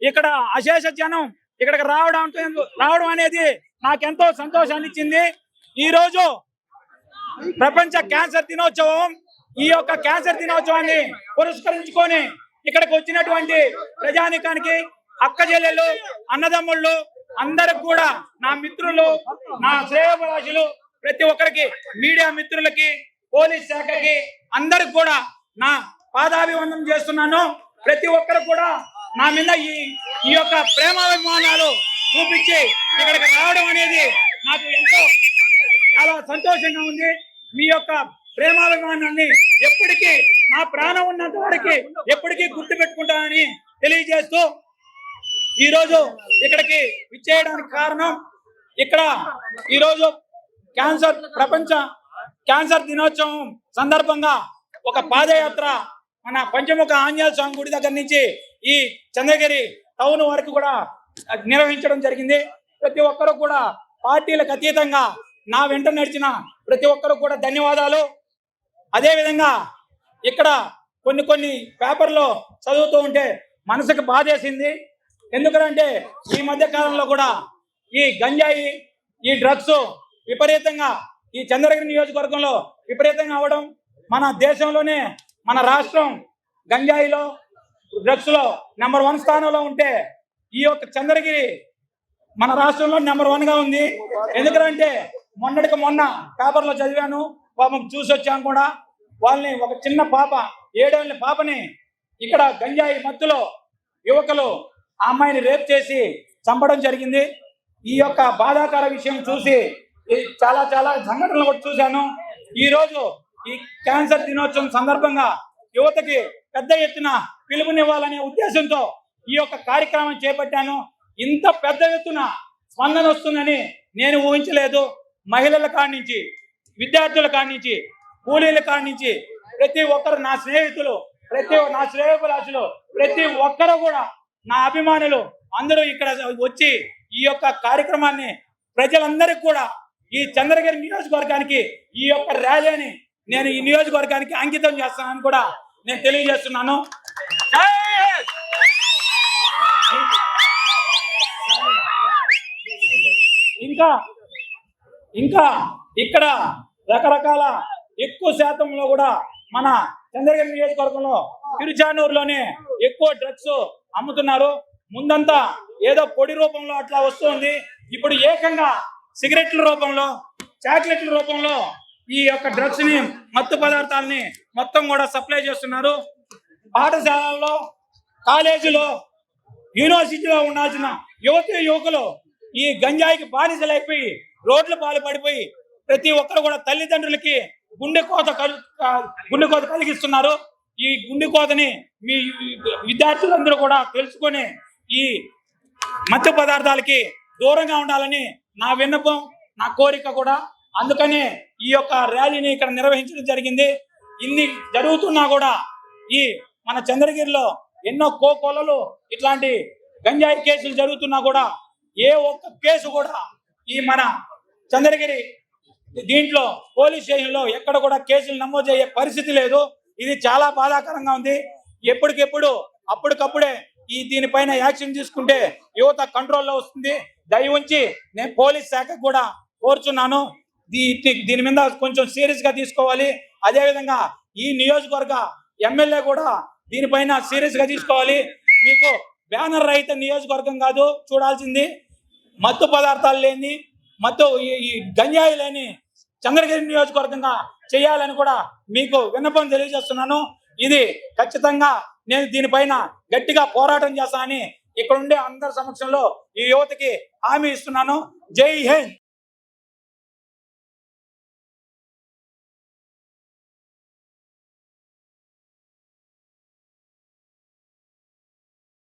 ఇక్కడ అశేష జనం ఇక్కడికి రావడం అనేది నాకెంతో సంతోషాన్ని ఇచ్చింది. ఈ రోజు ప్రపంచ క్యాన్సర్ దినోత్సవం. ఈ యొక్క క్యాన్సర్ దినోత్సవాన్ని పురస్కరించుకొని ఇక్కడికి వచ్చినటువంటి ప్రజానికానికి, అక్క చెల్లెళ్ళు, అన్నదమ్ముళ్ళు అందరికి కూడా, నా మిత్రులు, నా శ్రేయోభిలాషులు, ప్రతి ఒక్కరికి, మీడియా మిత్రులకి, పోలీస్ శాఖకి అందరికి కూడా నా పాదాభివందనం చేస్తున్నాను. ప్రతి ఒక్కరు కూడా నా మీద ఈ యొక్క ప్రేమాభిమానాలు చూపించి ఇక్కడికి రావడం అనేది నాకు ఎంతో చాలా సంతోషంగా ఉంది. మీ యొక్క ప్రేమాభిమానాన్ని ఎప్పటికీ, నా ప్రాణం ఉన్నంత వరకు ఎప్పటికీ గుర్తు పెట్టుకుంటానని తెలియజేస్తూ ఈరోజు ఇక్కడికి విచ్చేయడానికి కారణం, ఇక్కడ ఈరోజు ప్రపంచ క్యాన్సర్ దినోత్సవం సందర్భంగా ఒక పాదయాత్ర మన పంచముఖ ఆంజనేయ స్వామి గుడి దగ్గర నుంచి ఈ చంద్రగిరి టౌన్ వరకు కూడా నిర్వహించడం జరిగింది. ప్రతి ఒక్కరు కూడా పార్టీలకు అతీతంగా నా వెంట నడిచిన ప్రతి ఒక్కరు కూడా ధన్యవాదాలు. అదేవిధంగా ఇక్కడ కొన్ని పేపర్లో చదువుతూ ఉంటే మనసుకు బాధేసింది. ఎందుకంటే ఈ మధ్య కాలంలో కూడా ఈ గంజాయి, ఈ డ్రగ్స్ విపరీతంగా ఈ చంద్రగిరి నియోజకవర్గంలో విపరీతంగా అవడం, మన దేశంలోనే మన రాష్ట్రం గంజాయిలో, డ్రగ్స్ లో నెంబర్ 1 స్థానంలో ఉంటే ఈ యొక్క చంద్రగిరి మన రాష్ట్రంలో నెంబర్ 1 గా ఉంది. ఎందుకంటే మొన్నటికి మొన్న పేపర్లో చదివాను, పాపం చూసి వచ్చాను కూడా. వాళ్ళని ఒక చిన్న పాప, 7 ఏళ్ల పాపని ఇక్కడ గంజాయి మత్తులో యువకులు ఆ అమ్మాయిని రేప్ చేసి చంపడం జరిగింది. ఈ యొక్క బాధాకర విషయం చూసి చాలా సంఘటనలు కూడా చూశాను. ఈ రోజు ఈ క్యాన్సర్ దినోత్సవం సందర్భంగా యువతకి పెద్ద ఎత్తున పిలుపునివ్వాలనే ఉద్దేశంతో ఈ యొక్క కార్యక్రమం చేపట్టాను. ఇంత పెద్ద ఎత్తున స్పందన వస్తుందని నేను ఊహించలేదు. మహిళల కాడి నుంచి, విద్యార్థుల కాడి నుంచి, కూలీల కాడి నుంచి ప్రతి ఒక్కరు, నా స్నేహితులు, నా శ్రేయోభిలాషులు, ప్రతి ఒక్కరు కూడా, నా అభిమానులు అందరూ ఇక్కడ వచ్చి ఈ యొక్క కార్యక్రమాన్ని ప్రజలందరికీ కూడా ఈ చంద్రగిరి నియోజకవర్గానికి ఈ యొక్క ర్యాలీని నేను ఈ నియోజకవర్గానికి అంకితం చేస్తానని కూడా నేను తెలియజేస్తున్నాను. ఇంకా ఇక్కడ రకరకాల ఎక్కువ శాతంలో కూడా మన చంద్రగిరి నియోజకవర్గంలో తిరుచానూరులోనే ఎక్కువ డ్రగ్స్ అమ్ముతున్నారు. ముందంతా ఏదో పొడి రూపంలో అట్లా వస్తుంది. ఇప్పుడు ఏకంగా సిగరెట్ల రూపంలో, చాక్లెట్ల రూపంలో ఈ యొక్క డ్రగ్స్ ని, మత్తు పదార్థాలని మొత్తం కూడా సప్లై చేస్తున్నారు. పాఠశాలల్లో, కాలేజీలో, యూనివర్సిటీలో ఉండాల్సిన యువకులు ఈ గంజాయికి బానిసలైపోయి రోడ్ల పాలు పడిపోయి ప్రతి ఒక్కరు కూడా తల్లిదండ్రులకి గుండెకోత కలిగిస్తున్నారు. ఈ గుండెకోతని మీ విద్యార్థులందరూ కూడా తెలుసుకొని ఈ మత్తు పదార్థాలకి దూరంగా ఉండాలని నా విన్నపం, నా కోరిక కూడా. అందుకనే ఈ యొక్క ర్యాలీని ఇక్కడ నిర్వహించడం జరిగింది. ఇన్ని జరుగుతున్నా కూడా ఈ మన చంద్రగిరిలో ఎన్నో కోకొలలు ఇట్లాంటి గంజాయి కేసులు జరుగుతున్నా కూడా ఏ ఒక్క కేసు కూడా ఈ మన చంద్రగిరి దీంట్లో పోలీస్ స్టేషన్లో ఎక్కడ కూడా కేసులు నమోదు అయ్యే పరిస్థితి లేదు. ఇది చాలా బాధాకరంగా ఉంది. ఎప్పటికెప్పుడు అప్పటికప్పుడే దీనిపైన యాక్షన్ తీసుకుంటే యువత కంట్రోల్లో వస్తుంది. దయ ఉంచి నేను పోలీస్ శాఖకు కూడా కోరుచున్నాను, దీని మీద కొంచెం సీరియస్ గా తీసుకోవాలి. అదేవిధంగా ఈ నియోజకవర్గ ఎమ్మెల్యే కూడా దీనిపైన సీరియస్ గా తీసుకోవాలి. మీకు బ్యానర్ రహిత నియోజకవర్గం కాదు చూడాల్సింది, మత్తు పదార్థాలు లేని, ఈ గంజాయి లేని చంద్రగిరి నియోజకవర్గంగా చేయాలని కూడా మీకు విన్నపం తెలియజేస్తున్నాను. ఇది ఖచ్చితంగా నేను దీనిపైన గట్టిగా పోరాటం చేస్తానని ఇక్కడ ఉండే అందరి సమక్షంలో ఈ యువతకి హామీ ఇస్తున్నాను. జై హింద్.